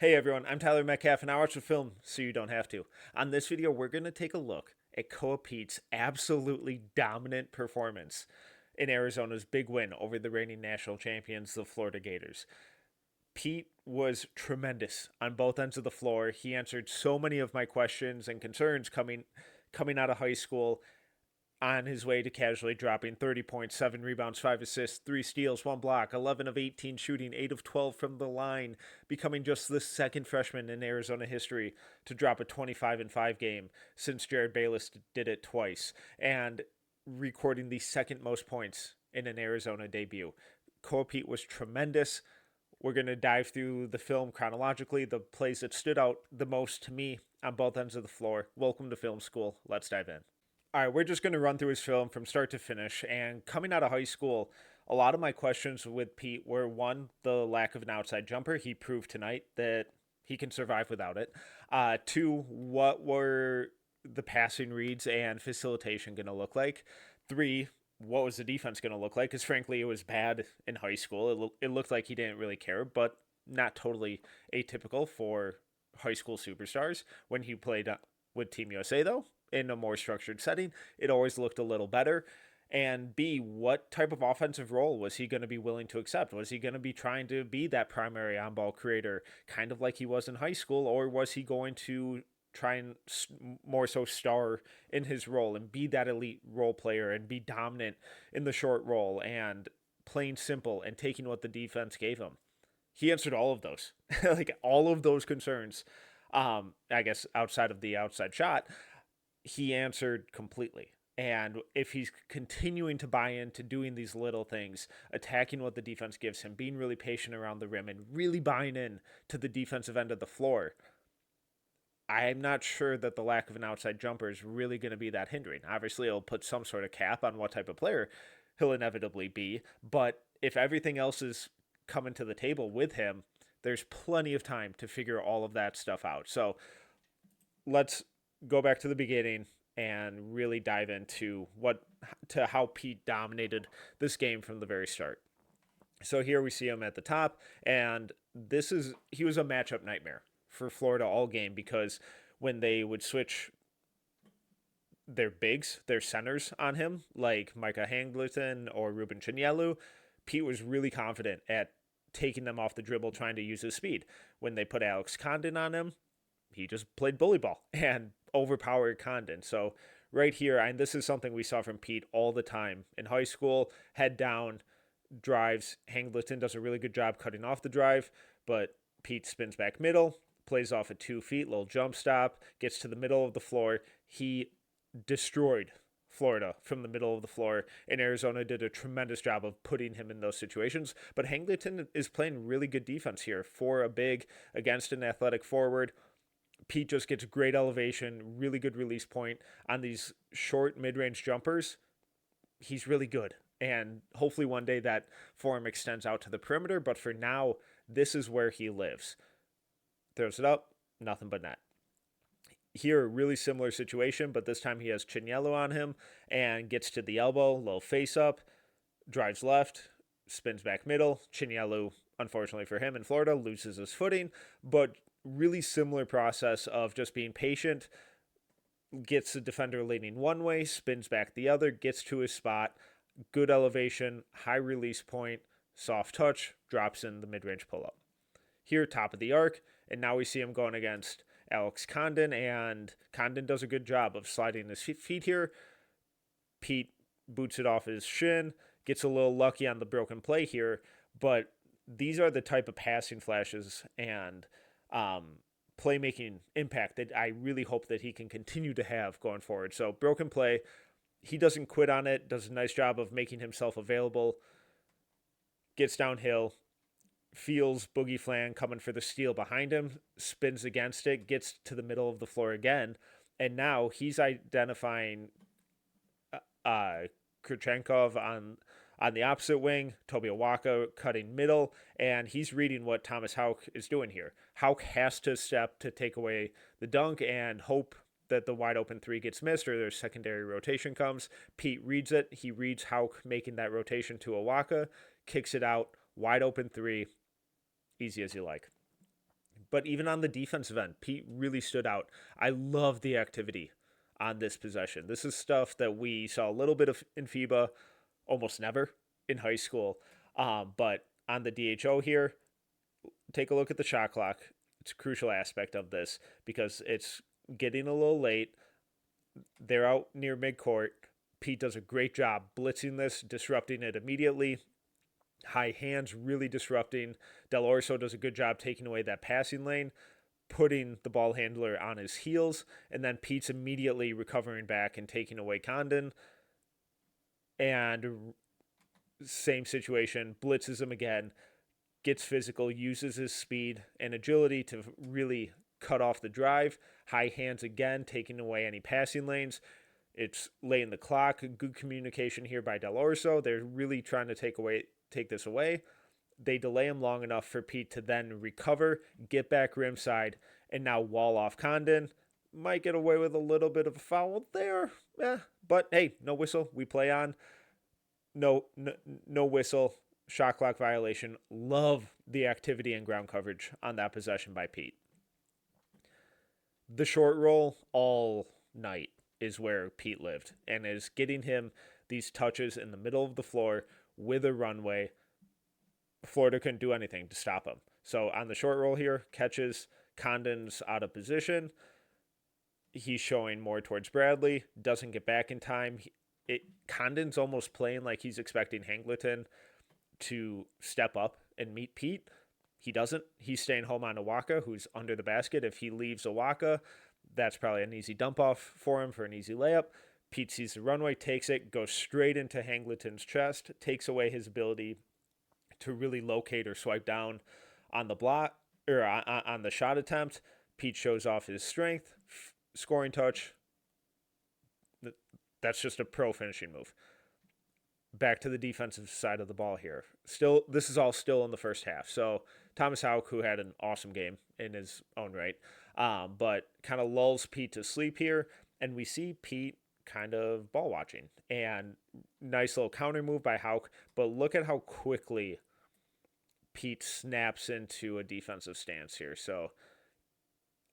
Hey everyone, I'm Tyler Metcalf and I watch the film so you don't have to. On this video, we're going to take a look at Koa Peat's absolutely dominant performance in Arizona's big win over the reigning national champions, the Florida Gators. Peat was tremendous on both ends of the floor. He answered so many of my questions and concerns coming out of high school, on his way to casually dropping 30 points, 7 rebounds, 5 assists, 3 steals, 1 block, 11 of 18 shooting, 8 of 12 from the line, becoming just the second freshman in Arizona history to drop a 25-5 game since Jared Bayless did it twice, and recording the second most points in an Arizona debut. Koa Peat was tremendous. We're going to dive through the film chronologically, the plays that stood out the most to me on both ends of the floor. Welcome to film school. Let's dive in. All right, we're just going to run through his film from start to finish. And coming out of high school, a lot of my questions with Peat were one, the lack of an outside jumper. He proved tonight that he can survive without it. Two, what were the passing reads and facilitation going to look like? Three, what was the defense going to look like? Because frankly, it was bad in high school. It looked like he didn't really care, but not totally atypical for high school superstars. When he played with Team USA, though, in a more structured setting, it always looked a little better. And B, what type of offensive role was he going to be willing to accept? Was he going to be trying to be that primary on ball creator, kind of like he was in high school, or was he going to try and more so star in his role and be that elite role player and be dominant in the short role and playing simple and taking what the defense gave him? He answered all of those, like all of those concerns. I guess outside of the outside shot, he answered completely. And if he's continuing to buy into doing these little things, attacking what the defense gives him, being really patient around the rim, and really buying in to the defensive end of the floor, I'm not sure that the lack of an outside jumper is really going to be that hindering. Obviously, it'll put some sort of cap on what type of player he'll inevitably be. But if everything else is coming to the table with him, there's plenty of time to figure all of that stuff out. So let's go back to the beginning and really dive into how Peat dominated this game from the very start. So here we see him at the top, and he was a matchup nightmare for Florida all game because when they would switch their centers on him, like Micah Hangleton or Ruben Chinyelu, Peat was really confident at taking them off the dribble, trying to use his speed. When they put Alex Condon on him, he just played bully ball and overpowered Condon. So right here, and this is something we saw from Peat all the time in high school, head down, drives. Hangleton does a really good job cutting off the drive, but Peat spins back middle, plays off at 2 feet, little jump stop, gets to the middle of the floor. He destroyed Florida from the middle of the floor, and Arizona did a tremendous job of putting him in those situations. But Hangleton is playing really good defense here for a big against an athletic forward. Peat just gets great elevation, really good release point on these short mid-range jumpers. He's really good. And hopefully one day that form extends out to the perimeter. But for now, this is where he lives. Throws it up, nothing but net. Here, really similar situation, but this time he has Chinyelu on him and gets to the elbow, little face up, drives left, spins back middle. Chinyelu, unfortunately for him in Florida, loses his footing, but really similar process of just being patient, gets the defender leaning one way, spins back the other, gets to his spot, good elevation, high release point, soft touch, drops in the mid-range pull-up. Here, top of the arc, and now we see him going against Alex Condon, and Condon does a good job of sliding his feet here. Peat boots it off his shin, gets a little lucky on the broken play here, but these are the type of passing flashes and playmaking impact that I really hope that he can continue to have going forward. So broken play, he doesn't quit on it, does a nice job of making himself available, gets downhill, feels Boogie Flan coming for the steal behind him, spins against it, gets to the middle of the floor again, and now he's identifying Kurchenkov on the opposite wing, Toby Awaka cutting middle, and he's reading what Thomas Houck is doing here. Houck has to step to take away the dunk and hope that the wide open three gets missed or their secondary rotation comes. Peat reads it. He reads Houck making that rotation to Awaka, kicks it out, wide open three, easy as you like. But even on the defensive end, Pete really stood out. I love the activity on this possession. This is stuff that we saw a little bit of in FIBA, almost never in high school. But on the DHO here, take a look at the shot clock. It's a crucial aspect of this because it's getting a little late. They're out near midcourt. Pete does a great job blitzing this, disrupting it immediately. High hands, really disrupting. Del Orso does a good job taking away that passing lane, putting the ball handler on his heels, and then Pete's immediately recovering back and taking away Condon. And same situation, blitzes him again, gets physical, uses his speed and agility to really cut off the drive. High hands again, taking away any passing lanes. It's late in the clock. Good communication here by Del Orso. They're really trying to take this away. They delay him long enough for Pete to then recover, get back rim side, and now wall off Condon. Might get away with a little bit of a foul there. But hey, no whistle. We play on. No whistle. Shot clock violation. Love the activity and ground coverage on that possession by Pete. The short roll all night is where Pete lived and is getting him these touches in the middle of the floor with a runway. Florida couldn't do anything to stop him. So on the short roll here, catches, Condon's out of position. He's showing more towards Bradley, doesn't get back in time. Condon's almost playing like he's expecting Hangleton to step up and meet Pete. He doesn't. He's staying home on Awaka, who's under the basket. If he leaves Awaka, that's probably an easy dump off for him for an easy layup. Pete sees the runway, takes it, goes straight into Hangleton's chest, takes away his ability to really locate or swipe down on the block or on the shot attempt. Pete shows off his strength, scoring touch. That's just a pro finishing move. Back to the defensive side of the ball here. This is all still in the first half. So Thomas Houck, who had an awesome game in his own right, but kind of lulls Pete to sleep here, and we see Pete kind of ball watching. And nice little counter move by Houck, but look at how quickly Pete snaps into a defensive stance here. So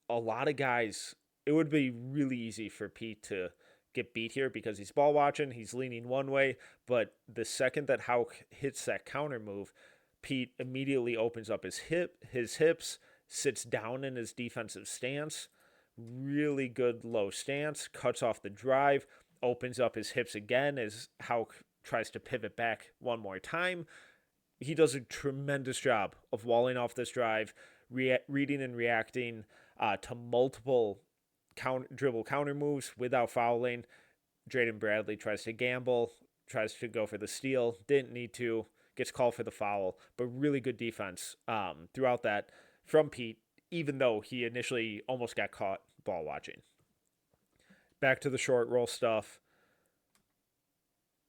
a lot of guys, it would be really easy for Pete to get beat here because he's ball watching, he's leaning one way, but the second that Houck hits that counter move, Pete immediately opens up his hips, sits down in his defensive stance, really good low stance, cuts off the drive, opens up his hips again as Houck tries to pivot back one more time. He does a tremendous job of walling off this drive, reading and reacting to multiple dribble counter moves without fouling. Drayden Bradley tries to gamble, tries to go for the steal, didn't need to, gets called for the foul, but really good defense throughout that from Pete, even though he initially almost got caught ball watching. Back to the short roll stuff.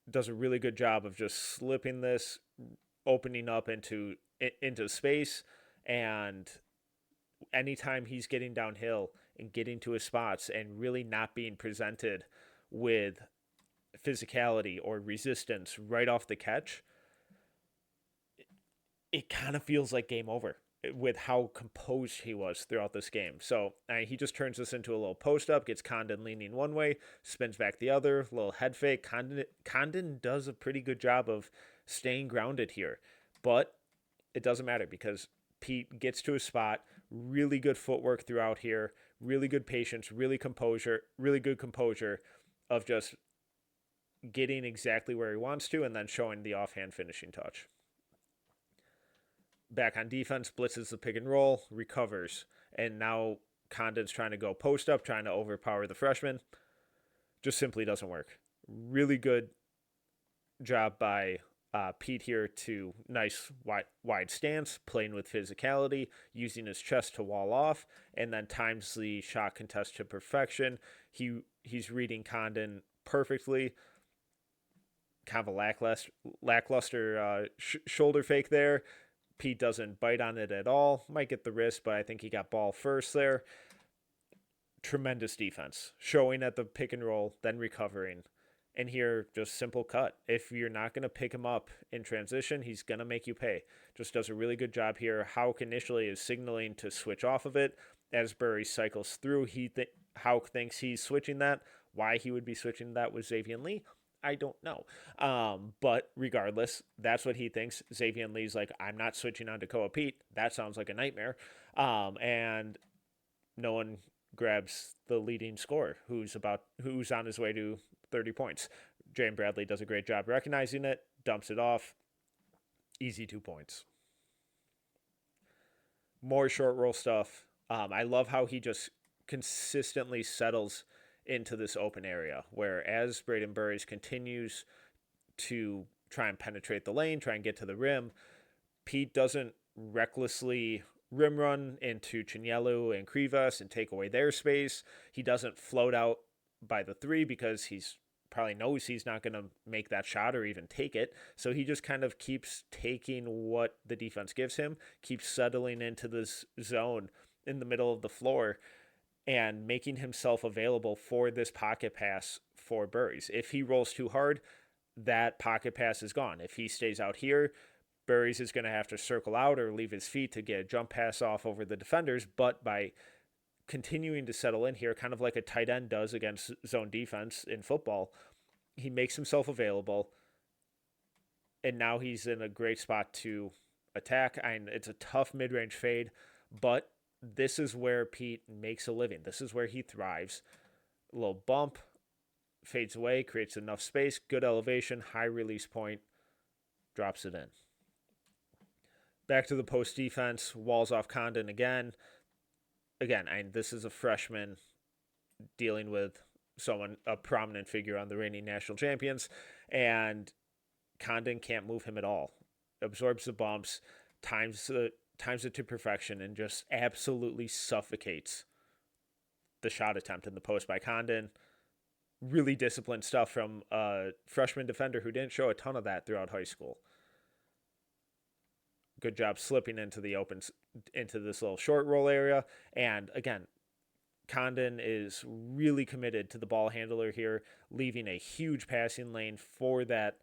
Does a really good job of just slipping this, opening up into space, and anytime he's getting downhill and getting to his spots and really not being presented with physicality or resistance right off the catch, it kind of feels like game over with how composed he was throughout this game. So he just turns this into a little post up, gets Condon leaning one way, spins back the other, little head fake. Condon does a pretty good job of staying grounded here, but it doesn't matter because Pete gets to his spot. Really good footwork throughout here, really good patience, really good composure of just getting exactly where he wants to and then showing the offhand finishing touch. Back on defense, blitzes the pick and roll, recovers, and now Condon's trying to go post up, trying to overpower the freshman. Just simply doesn't work. Really good job by Pete here to nice wide stance, playing with physicality, using his chest to wall off, and then times the shot contest to perfection. He's reading Condon perfectly. Kind of a lackluster shoulder fake there. Pete doesn't bite on it at all. Might get the wrist, but I think he got ball first there. Tremendous defense. Showing at the pick and roll, then recovering. And here, just simple cut. If you're not going to pick him up in transition, he's going to make you pay. Just does a really good job here. Houck initially is signaling to switch off of it. As Burry cycles through, Houck thinks he's switching that. Why he would be switching that with Xavier Lee, I don't know. But regardless, that's what he thinks. Xavier Lee's like, I'm not switching on to Koa Peat. That sounds like a nightmare. And no one grabs the leading scorer who's on his way to 30 points. Jane Bradley does a great job recognizing it, dumps it off. Easy 2 points. More short roll stuff. I love how he just consistently settles into this open area where as Braden Burries continues to try and penetrate the lane, try and get to the rim, Peat doesn't recklessly rim run into Chinyelu and Krivas and take away their space. He doesn't float out by the three because he's probably knows he's not going to make that shot or even take it. So he just kind of keeps taking what the defense gives him, keeps settling into this zone in the middle of the floor and making himself available for this pocket pass for Burries. If he rolls too hard, that pocket pass is gone. If he stays out here, Burries is going to have to circle out or leave his feet to get a jump pass off over the defenders. But by continuing to settle in here, kind of like a tight end does against zone defense in football, he makes himself available. And now he's in a great spot to attack. And it's a tough mid-range fade, but this is where Peat makes a living. This is where he thrives. A little bump, fades away, creates enough space, good elevation, high release point, drops it in. Back to the post defense, walls off Condon again. Again, this is a freshman dealing with a prominent figure on the reigning national champions, and Condon can't move him at all. Absorbs the bumps, times it to perfection, and just absolutely suffocates the shot attempt in the post by Condon. Really disciplined stuff from a freshman defender who didn't show a ton of that throughout high school. Good job slipping into this little short roll area. And again, Condon is really committed to the ball handler here, leaving a huge passing lane for that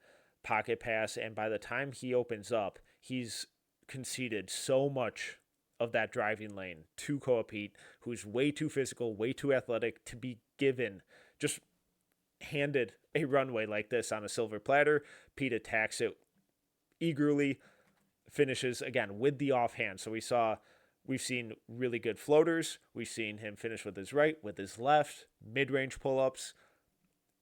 pocket pass. And by the time he opens up, he's conceded so much of that driving lane to Koa Peat, who's way too physical, way too athletic to be just handed a runway like this on a silver platter. Peat attacks it eagerly, finishes again with the offhand. So we've seen really good floaters. We've seen him finish with his right, with his left, mid-range pull-ups.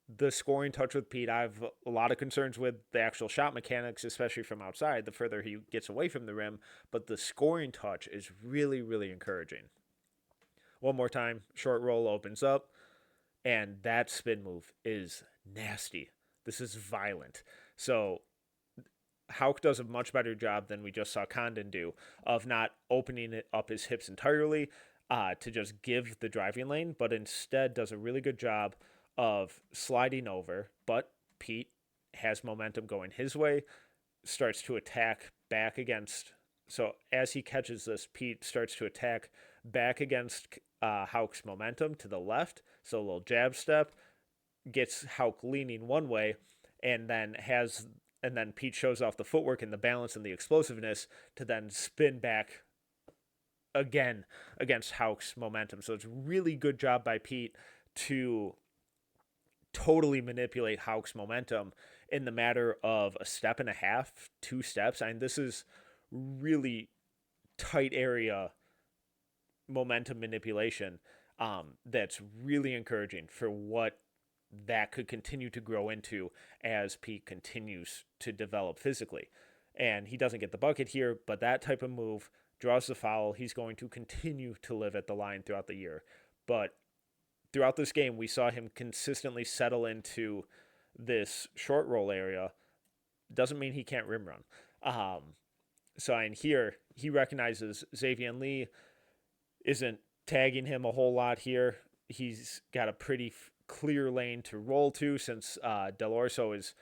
The scoring touch with Peat, I have a lot of concerns with the actual shot mechanics, especially from outside, the further he gets away from the rim. But the scoring touch is really, really encouraging. One more time, short roll opens up, and that spin move is nasty. This is violent. So Houck does a much better job than we just saw Condon do of not opening it up his hips entirely to just give the driving lane, but instead does a really good job of sliding over. But Peat has momentum going his way, starts to attack back against. So as he catches this, Peat starts to attack back against Houck's momentum to the left. So a little jab step, gets Houck leaning one way, and then Peat shows off the footwork and the balance and the explosiveness to then spin back again against Houck's momentum. So it's really good job by Peat to totally manipulate Houck's momentum in the matter of a step and a half, 2 steps. This is really tight area momentum manipulation that's really encouraging for what that could continue to grow into as Peat continues to develop physically. And he doesn't get the bucket here, but that type of move draws the foul. He's going to continue to live at the line throughout the year. But throughout this game, we saw him consistently settle into this short roll area. Doesn't mean he can't rim run. So in here, he recognizes Xavier Lee isn't tagging him a whole lot here. He's got a pretty clear lane to roll to since Del Orso is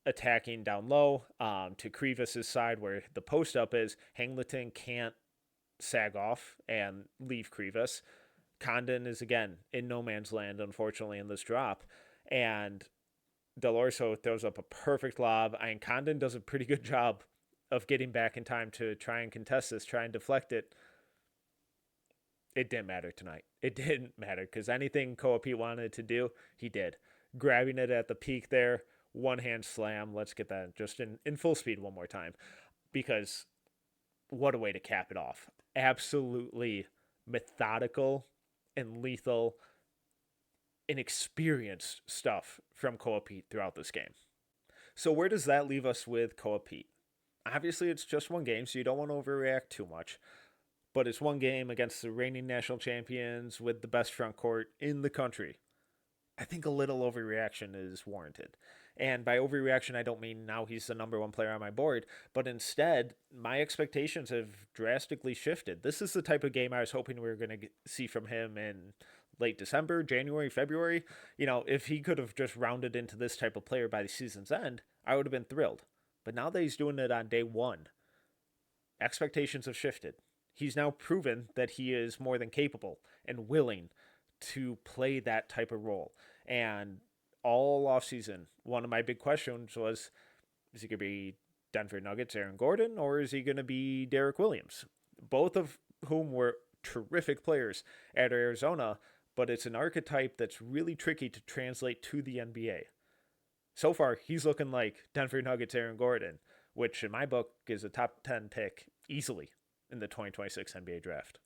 attacking down low to Krivas' side where the post up is. Hangleton can't sag off and leave Krivas. Condon is again in no man's land, unfortunately, in this drop. And Delorso throws up a perfect lob. Ian Condon does a pretty good job of getting back in time to try and contest this, try and deflect it. It didn't matter tonight. It didn't matter because anything Koa Peat wanted to do, he did. Grabbing it at the peak there, one hand slam. Let's get that just in full speed one more time because what a way to cap it off. Absolutely methodical and lethal, inexperienced stuff from Koa Peat throughout this game. So where does that leave us with Koa Peat? Obviously, it's just one game, so you don't want to overreact too much. But it's one game against the reigning national champions with the best front court in the country. I think a little overreaction is warranted. And by overreaction, I don't mean now he's the number one player on my board, but instead, my expectations have drastically shifted. This is the type of game I was hoping we were going to see from him in late December, January, February. You know, if he could have just rounded into this type of player by the season's end, I would have been thrilled. But now that he's doing it on day one, expectations have shifted. He's now proven that he is more than capable and willing to play that type of role. And all offseason, one of my big questions was, is he going to be Denver Nuggets Aaron Gordon, or is he going to be Derek Williams? Both of whom were terrific players at Arizona, but it's an archetype that's really tricky to translate to the NBA. So far, he's looking like Denver Nuggets Aaron Gordon, which in my book is a top 10 pick easily in the 2026 NBA draft.